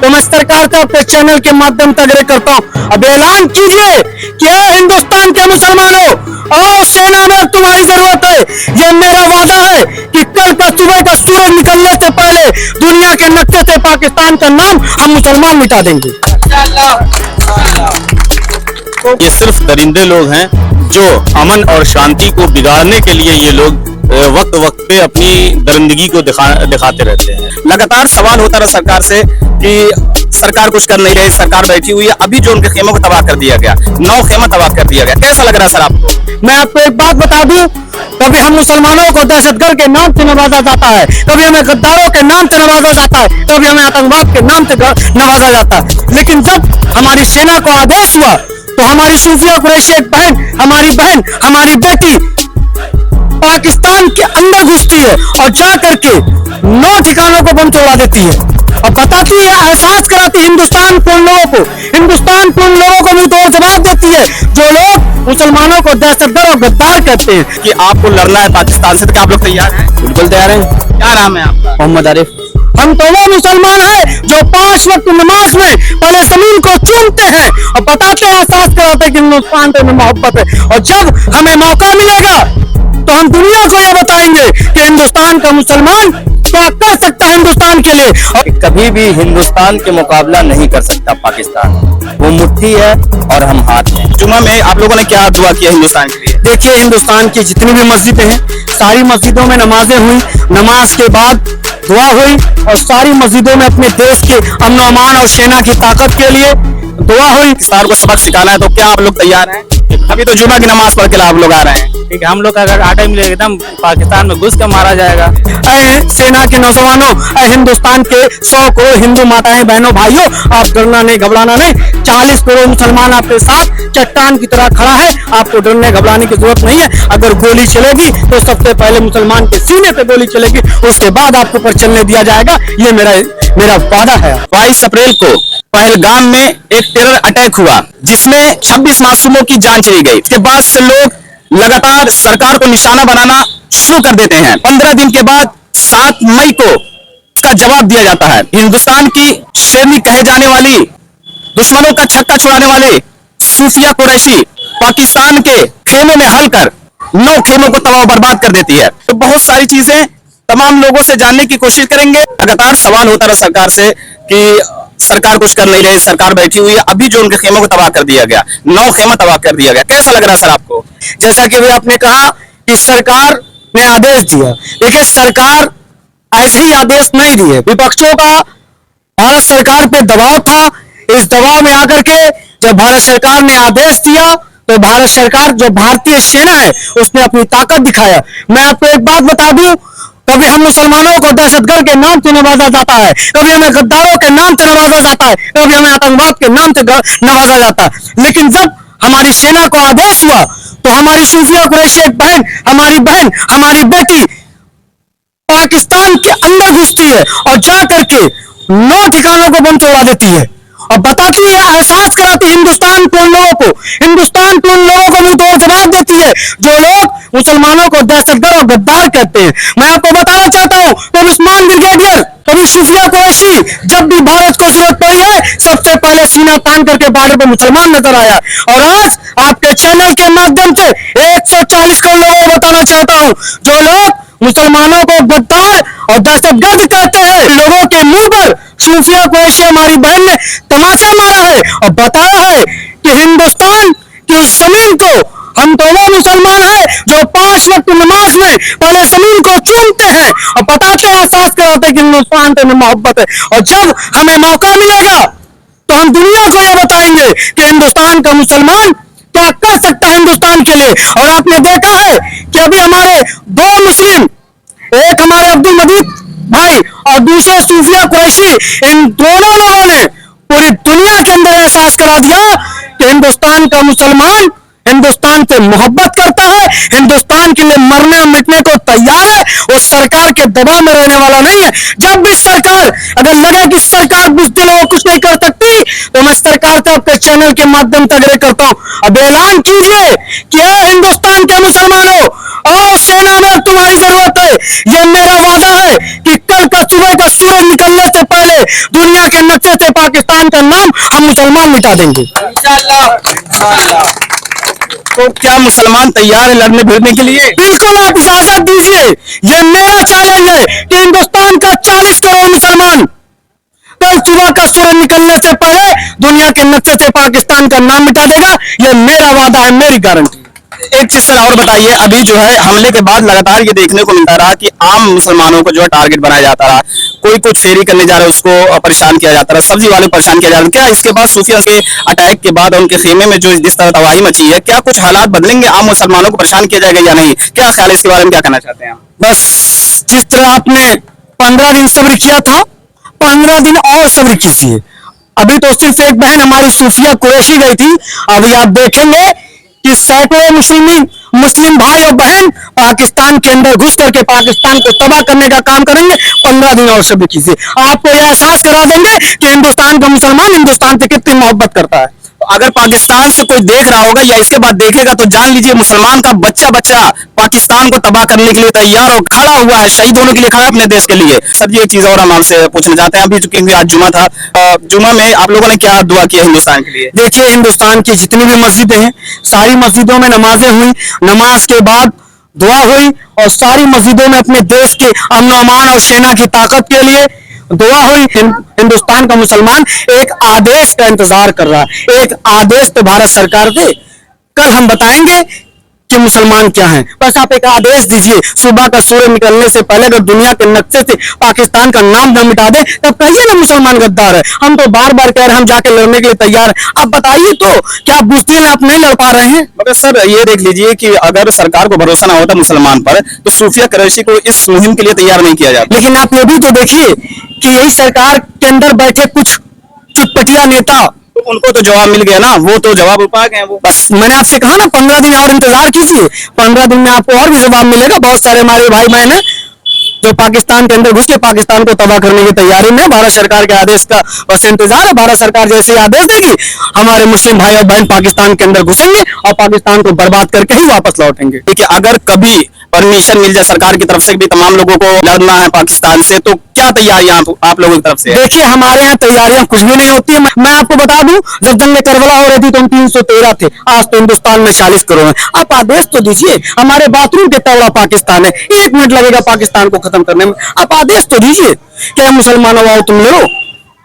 तो मैं सरकार का अपने चैनल के माध्यम से आग्रह करता हूँ, अब ऐलान कीजिए कि हिंदुस्तान के मुसलमानों और सेना में तुम्हारी जरूरत है। ये मेरा वादा है कि कल का सुबह का सूरज निकलने से पहले दुनिया के नक्शे से पाकिस्तान का नाम हम मुसलमान मिटा देंगे। ये सिर्फ दरिंदे लोग हैं जो अमन और शांति को बिगाड़ने के लिए ये लोग वक्त वक्त पे अपनी दरिंदगी को दिखाते रहते हैं। लगातार सवाल होता रहा सरकार से कि सरकार कुछ कर नहीं रही, सरकार बैठी हुई है। अभी जो उनके खेमों को तबाह कर दिया गया, 9 खेमा तबाह कर दिया गया, कैसा लग रहा है सर आपको? मैं आपको एक बात बता दूं, कभी हम मुसलमानों को दहशतगर्द के नाम से नवाजा जाता है, कभी हमें गद्दारों के नाम से नवाजा जाता है, कभी हमें आतंकवाद के नाम से नवाजा जाता है। लेकिन जब हमारी सेना को आदेश हुआ तो हमारी सूफिया कुरैशी एक बहन, हमारी बेटी पाकिस्तान के अंदर घुसती है और जा करके 9 ठिकानों को बम तोड़वा देती है और बताती है, एहसास कराती है हिंदुस्तान के उन लोगों को मुंह तोड़ जवाब देती है जो लोग मुसलमानों को दहशतगर्द और गद्दार कहते हैं। कि आपको लड़ना है पाकिस्तान से, तो क्या आप लोग तैयार हैं? बिल्कुल तैयार हैं। क्या नाम है आपका? मोहम्मद आरिफ। हम तो वो मुसलमान हैं जो 5 वक्त नमाज में पहले जमीन को चूमते हैं और बताते हैं, एहसास कराते हैं कि हिंदुस्तान में मोहब्बत है। और जब हमें मौका मिलेगा तो हम दुनिया को ये बताएंगे कि हिंदुस्तान का मुसलमान क्या कर सकता है हिंदुस्तान के लिए। और कभी भी हिंदुस्तान के मुकाबला नहीं कर सकता पाकिस्तान। वो मुट्ठी है और हम हाथ हैं। जुमा में आप लोगों ने क्या दुआ किया हिंदुस्तान के लिए? देखिए, हिंदुस्तान की जितनी भी मस्जिदें हैं, सारी मस्जिदों में नमाजें हुई, नमाज के बाद दुआ हुई और सारी मस्जिदों में अपने देश के अमन अमान और सेना की ताकत के लिए दुआ हुई। पाकिस्तान को सबक सिखाना है, तो क्या आप लोग तैयार हैं? अभी तो जुमा की नमाज पढ़ के आप लोग आ रहे हैं। ठीक है, हम लोग का अगर आटा मिलेगा एकदम पाकिस्तान में घुस कर मारा जाएगा। सेना के नौजवानों, हिंदुस्तान के 100 करोड़ हिंदू माताएं बहनों भाइयों, आप डरना नहीं घबराना नहीं। 40 करोड़ मुसलमान आपके साथ चट्टान की तरह खड़ा है, आपको डरने घबराने की जरूरत नहीं है। अगर गोली चलेगी तो सबसे पहले मुसलमान के सीने पे गोली चलेगी, उसके बाद आपको पर चलने दिया जाएगा। ये मेरा वादा है। 22 अप्रैल को पहलगाम में एक टेरर अटैक हुआ जिसमें 26 मासूमों की जान चली गई। इसके बाद से लोग लगातार सरकार को निशाना बनाना शुरू कर देते हैं। 15 दिन के बाद 7 मई को इसका जवाब दिया जाता है। हिंदुस्तान की शेरनी कहे जाने वाली, दुश्मनों का छक्का छुड़ाने वाले सूफिया कुरैशी पाकिस्तान के खेमों में हल कर 9 खेमों को तबाह बर्बाद कर देती है। तो बहुत सारी चीजें तमाम लोगों से जानने की कोशिश करेंगे। लगातार सवाल होता रहा सरकार से कि सरकार कुछ कर नहीं रही, सरकार बैठी हुई है। अभी जो उनके खेमों को तबाह कर दिया गया, 9 खेमा तबाह कर दिया गया, कैसा लग रहा है सर आपको? जैसा कि आपने कहा कि सरकार ने आदेश दिया, देखिए सरकार ऐसे ही आदेश नहीं दिए। विपक्षों का भारत सरकार पे दबाव था। इस दबाव में आकर के जब भारत सरकार ने आदेश दिया तो भारत सरकार, जो भारतीय सेना है, उसने अपनी ताकत दिखाया। मैं आपको एक बात बता दूं, कभी हम मुसलमानों को दहशतगर्द के नाम से नवाजा जाता है, कभी हमें गद्दारों के नाम से नवाजा जाता है, कभी हमें आतंकवाद के नाम से नवाजा जाता है। लेकिन जब हमारी सेना को आदेश हुआ तो हमारी सूफिया कुरैशी एक बहन, हमारी बेटी पाकिस्तान के अंदर घुसती है और जा करके 9 ठिकानों को बम तोड़वा देती है और बताती है, एहसास कराती है हिंदुस्तान के उन लोगों को मुंह तोड़ जवाब देती है जो लोग मुसलमानों को दहशतगर्द और गद्दार कहते हैं। मैं आपको बताना चाहता हूं, कभी उस्मान ब्रिगेडियर, कभी सूफिया कुरैशी, जब भी भारत को जरूरत पड़ी है, सबसे पहले सीना तान करके बॉर्डर पर मुसलमान नजर आया। और आज आपके चैनल के माध्यम से 140 करोड़ लोगों को बताना चाहता हूं, जो लोग मुसलमानों को गद्दार और दहशतगर्द कहते हैं, लोगों के मुंह पर सूफिया कुरैशी हमारी बहन ने तमाचा मारा है और बताया है कि हिंदुस्तान की जमीन को, हम तो वो मुसलमान हैं जो 5 वक्त नमाज में पहले जमीन को चूमते हैं और बताते हैं, एहसास कराते हैं कि हिंदुस्तान में मोहब्बत है। और जब हमें मौका मिलेगा तो हम दुनिया को ये बताएंगे कि हिंदुस्तान का मुसलमान क्या कर सकता है हिंदुस्तान के लिए। और आपने देखा है कि अभी हमारे 2 मुस्लिम, एक हमारे अब्दुल मजीद भाई और दूसरे सूफिया कुरैशी, इन दोनों लोगों ने पूरी दुनिया के अंदर एहसास करा दिया कि हिंदुस्तान का मुसलमान हिंदुस्तान से मोहब्बत करता है, हिंदुस्तान के लिए मरने मिटने को तैयार है, वो सरकार के दबाव में रहने वाला नहीं है। जब भी सरकार, अगर लगे कि सरकार बुजदिल है, वो कुछ नहीं कर सकती, तो मैं सरकार से अपने चैनल के माध्यम से आग्रह करता हूं, अब ऐलान कीजिए कि हिंदुस्तान के मुसलमानों और सेना में तुम्हारी जरूरत है। ये मेरा वादा है कि कल का सुबह का सूरज निकलने से पहले दुनिया के नक्शे से पाकिस्तान का नाम हम मुसलमान मिटा देंगे। तो क्या मुसलमान तैयार है लड़ने भिड़ने के लिए? बिल्कुल, आप इजाजत दीजिए, ये मेरा चैलेंज है कि हिंदुस्तान का 40 करोड़ मुसलमान कल सुबह का सूरज निकलने से पहले दुनिया के नक्शे से पाकिस्तान का नाम मिटा देगा। ये मेरा वादा है, मेरी गारंटी। एक चीज सर और बताइए, अभी जो है हमले के बाद लगातार ये देखने को मिलता रहा कि आम मुसलमानों को जो है टारगेट बनाया जाता रहा, कोई कुछ फेरी करने जा रहा है उसको परेशान किया जाता रहा, सब्जी वाले को परेशान किया जा रहा है। क्या इसके बाद सूफिया के अटैक के बाद उनके खेमे में जो जिस तरह तबाही मची है, क्या कुछ हालात बदलेंगे? आम मुसलमानों को परेशान किया जाएगा या नहीं? क्या ख्याल है इसके बारे में, क्या कहना चाहते हैं आप? बस जिस तरह आपने 15 दिन सब्र किया था, 15 दिन और सब्र कीजिए। अभी तो सिर्फ एक बहन हमारी सूफिया कुरैशी गई थी, अभी आप देखेंगे कि सैकड़ों मुस्लिम भाई और बहन पाकिस्तान के अंदर घुस करके पाकिस्तान को तबाह करने का काम करेंगे। 15 दिन और सब्र कीजिए, आपको यह एहसास करा देंगे कि हिंदुस्तान का मुसलमान हिंदुस्तान से कितनी मोहब्बत करता है। अगर पाकिस्तान से कोई देख रहा होगा या इसके बाद देखेगा तो जान लीजिए मुसलमान का बच्चा पाकिस्तान को तबाह करने के लिए तैयार और खड़ा हुआ है, शहीद होने के लिए खड़ा है अपने देश के लिए। सर जी एक चीज और हम आपसे पूछना चाहते हैं, अभी चूंकि आज जुमा था, जुमा में आप लोगों ने क्या दुआ की है हिंदुस्तान के लिए? देखिए, हिंदुस्तान की जितनी भी मस्जिदें हैं, सारी मस्जिदों में नमाजें हुई, नमाज के बाद दुआ हुई और सारी मस्जिदों में अपने देश के अमन अमान और सेना की ताकत के लिए दुआ हुई। हिंदुस्तान का मुसलमान एक आदेश का इंतजार कर रहा है, एक आदेश तो भारत सरकार दे, कल हम बताएंगे कि मुसलमान क्या हैं। बस आप एक आदेश दीजिए, सुबह का सूरज निकलने से पहले अगर दुनिया के नक्शे से पाकिस्तान का नाम न मिटा दे तब कहिए ना मुसलमान गद्दार है। हम तो बार बार कह रहे हैं हम जाके लड़ने के लिए तैयार हैं, आप बताइए तो क्या आप बुश्ती आप नहीं लड़ पा रहे हैं? मगर सर ये देख लीजिए कि अगर सरकार को भरोसा ना होता मुसलमान पर तो सूफिया कुरैशी को इस मुहिम के लिए तैयार नहीं किया जाता। लेकिन आप ये भी तो देखिए कि यही सरकार के अंदर बैठे कुछ चुटपटिया नेता, तो उनको तो जवाब मिल गया ना, वो तो जवाब पा गए। वो बस मैंने आपसे कहा ना 15 दिन और इंतजार कीजिए, 15 दिन में आपको और भी जवाब मिलेगा। बहुत सारे हमारे भाई बहन हैं जो पाकिस्तान के अंदर घुस के पाकिस्तान को तबाह करने की तैयारी में, भारत सरकार के आदेश का बस इंतजार है। भारत सरकार जैसे ही आदेश देगी हमारे मुस्लिम भाई और बहन पाकिस्तान के अंदर घुसेंगे और पाकिस्तान को बर्बाद करके ही वापस लौटेंगे। ठीक है, अगर कभी परमिशन मिल जाए सरकार की तरफ से भी तमाम लोगों को लड़ना है पाकिस्तान से, तो क्या तैयारियां आप लोगों की तरफ से? देखिए, हमारे यहाँ तैयारियां कुछ भी नहीं होती है। मैं आपको बता दूं, जब जंग करबला हो रही थी तो हम 313 थे, आज तो हिंदुस्तान में 40 करोड़ हैं। आप आदेश तो दीजिए, हमारे बाथरूम के तगड़ा पाकिस्तान है, 1 मिनट लगेगा पाकिस्तान को खत्म करने में। आप आदेश तो दीजिए, क्या मुसलमानों आओ तुम लड़ो।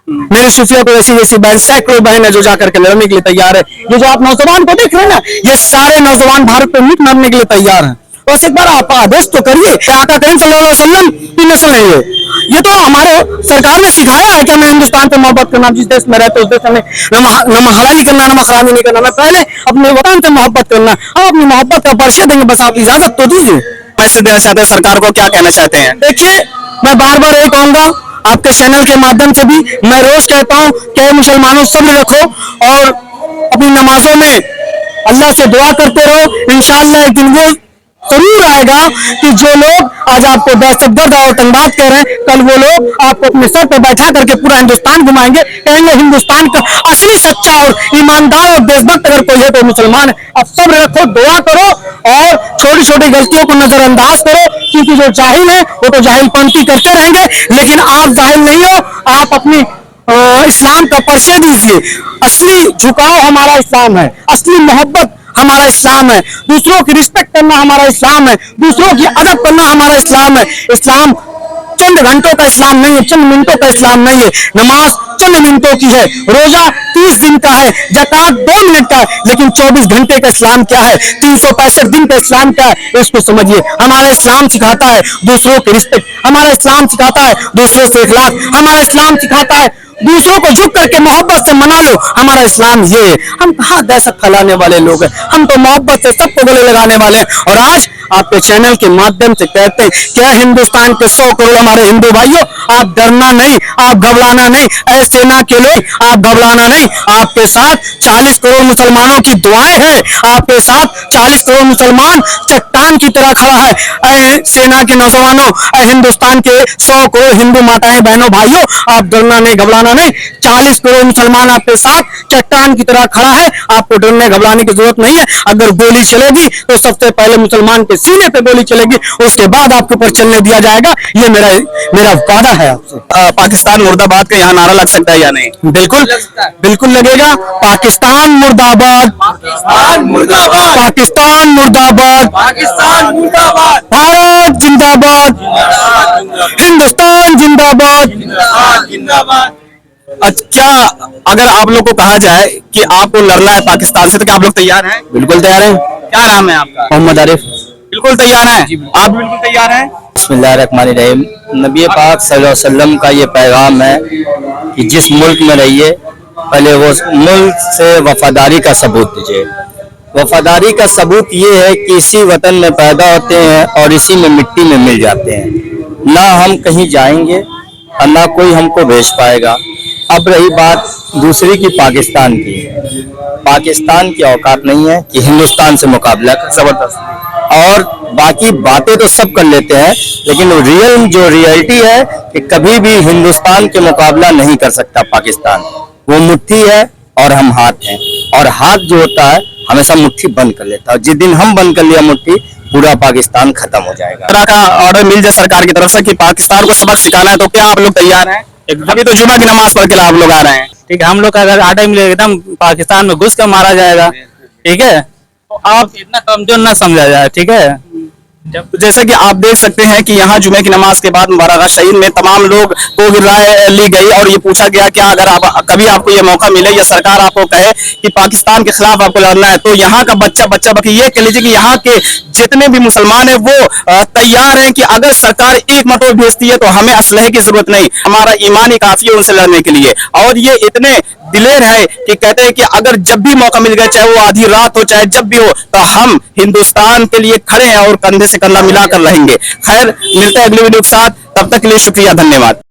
मेरे सूफिया को ऐसी बहन, सैकड़ों बहन है जो जाकर के लड़ने के लिए तैयार है। ये जो आप नौजवान को देख रहे हैं ना, ये सारे नौजवान भारत को मीट मारने के लिए तैयार हैं। बस एक बार आप आदेश तो करिए। आका करीम सल्लल्लाहु अलैहि वसल्लम की नस्ल नहीं है, ये तो हमारे सरकार ने सिखाया है कि हमें हिंदुस्तान पे मोहब्बत करना, जिस देश में रहते उस देश में नम हलाली करना, नमक हरामी नहीं करना। पहले अपने वतन से मोहब्बत करना, हम अपनी मोहब्बत का परिचय देंगे, बस आप इजाजत तो दीजिए। मैसेज देना चाहते हैं सरकार को, क्या कहना चाहते हैं? देखिए, मैं बार बार यही कहूंगा, आपके चैनल के माध्यम से भी मैं रोज कहता हूँ कि मुसलमानों सब्र रखो और अपनी नमाजों में अल्लाह से दुआ करते रहो। इंशाअल्लाह एक दिन वो जरूर आएगा कि जो लोग आज आपको दहशतगर्द और आतंकवाद कह रहे हैं, कल वो लोग आपको अपने सर पर बैठा करके पूरा हिंदुस्तान घुमाएंगे, कहेंगे हिंदुस्तान का असली सच्चा और ईमानदार और देशभक्त अगर कोई है तो मुसलमान है। अब सब्र रखो, दुआ करो और छोटी छोटी गलतियों को नजरअंदाज करो, क्योंकि जो जाहिल है वो तो जाहिलपंती करते रहेंगे, लेकिन आप जाहिल नहीं हो। आप अपनी इस्लाम का परिचय दीजिए। असली झुकाव हमारा इस्लाम है, असली मोहब्बत हमारा इस्लाम है, दूसरों की रिस्पेक्ट करना हमारा इस्लाम है, दूसरों की अदब करना हमारा इस्लाम है। इस्लाम चंद घंटों का इस्लाम नहीं है, चंद मिनटों का इस्लाम नहीं है। नमाज चंद मिनटों की है, रोजा 30 दिन का है, ज़कात 2 मिनट का है, लेकिन 24 घंटे का इस्लाम क्या है, 365 दिन का इस्लाम क्या है, इसको समझिए। हमारा इस्लाम सिखाता है दूसरों की रिस्पेक्ट, हमारा इस्लाम सिखाता है दूसरों से इखलास, हमारा इस्लाम सिखाता है दूसरों को झुक करके मोहब्बत से मना लो। हमारा इस्लाम ये है। हम कहाँ दहशत फैलाने वाले लोग हैं, हम तो मोहब्बत से सबको गले लगाने वाले हैं। और आज आपके चैनल के माध्यम से कहते हैं, क्या हिंदुस्तान के 100 करोड़ हमारे हिंदू भाइयों, आप डरना नहीं, आप घबराना नहीं। ऐ सेना के लोग, आप घबराना नहीं, आपके साथ 40 करोड़ मुसलमानों की दुआएं हैं, आपके साथ 40 करोड़ मुसलमान चट्टान की तरह खड़ा है। ऐ सेना के नौजवानों, ऐ हिंदुस्तान के 100 करोड़ हिंदू माताएं बहनों भाइयों, आप डरना नहीं, घबराना घबराना नहीं, 40 करोड़ मुसलमान आपके साथ चट्टान की तरह खड़ा है, आपको डरने घबराने की जरूरत नहीं है। अगर गोली चलेगी तो सबसे पहले मुसलमान के सीने पे गोली चलेगी, उसके बाद आपके ऊपर चलने दिया जाएगा। ये मेरा वादा है आपसे। पाकिस्तान मुर्दाबाद का यहाँ नारा लग सकता है या नहीं? बिल्कुल बिल्कुल लगेगा। पाकिस्तान मुर्दाबाद, पाकिस्तान मुर्दाबाद, पाकिस्तान मुर्दाबाद, पाकिस्तान मुर्दाबाद, भारत जिंदाबाद, हिंदुस्तान जिंदाबाद। जिंदाबाद। क्या अगर आप लोग को कहा जाए कि आपको लड़ना है पाकिस्तान से, तो क्या आप लोग तैयार हैं? बिल्कुल तैयार हैं। क्या नाम है आपका? मोहम्मद आरिफ। बिल्कुल तैयार हैं? आप भी बिल्कुल तैयार हैं? बिस्मिल्लाहिर्रहमानिर्रहीम। नबी पाक सल्लल्लाहु अलैहि वसल्लम का ये पैगाम है कि जिस मुल्क में रहिए पहले वो मुल्क से वफादारी का सबूत दीजिए। वफादारी का सबूत ये है कि इसी वतन में पैदा होते हैं और इसी में मिट्टी में मिल जाते हैं। ना हम कहीं जाएंगे और ना कोई हमको भेज पाएगा। अब रही बात दूसरी की, पाकिस्तान की। पाकिस्तान की औकात नहीं है कि हिंदुस्तान से मुकाबला कर। जबरदस्त। और बाकी बातें तो सब कर लेते हैं, लेकिन जो रियलिटी है कि कभी भी हिंदुस्तान के मुकाबला नहीं कर सकता पाकिस्तान। वो मुट्ठी है और हम हाथ हैं, और हाथ जो होता है हमेशा मुट्ठी बंद कर लेता है। जिस दिन हम बंद कर लिया मुट्ठी, पूरा पाकिस्तान खत्म हो जाएगा। तरह का ऑर्डर मिल जाए सरकार की तरफ से कि पाकिस्तान को सबक सिखाना है, तो क्या आप लोग तैयार हैं? अभी तो जुमा की नमाज पढ़ के आप लोग आ रहे हैं। ठीक है, हम लोग का अगर आटा मिलेगा एकदम पाकिस्तान में घुस कर मारा जाएगा। ठीक है, तो आप इतना कमजोर ना समझा जाए। ठीक है, तो जैसा कि आप देख सकते हैं कि यहाँ जुमे की नमाज के बाद मुबारक शहीद में तमाम लोग को राय ली गई और ये पूछा गया कि अगर आप कभी आपको ये मौका मिले या सरकार आपको कहे कि पाकिस्तान के खिलाफ आपको लड़ना है, तो यहाँ का बच्चा बल्कि ये कह लीजिए कि यहाँ के जितने भी मुसलमान हैं वो तैयार हैं कि अगर सरकार एक मटोर भेजती है तो हमें असलहे की जरूरत नहीं, हमारा ईमान ही काफी है उनसे लड़ने के लिए। और ये इतने दिलेर है कि कहते हैं कि अगर जब भी मौका मिल गया, चाहे वो आधी रात हो चाहे जब भी हो, तो हम हिंदुस्तान के लिए खड़े हैं और कंधे से कंधा मिलाकर रहेंगे। खैर, मिलते हैं अगली वीडियो के साथ, तब तक के लिए शुक्रिया, धन्यवाद।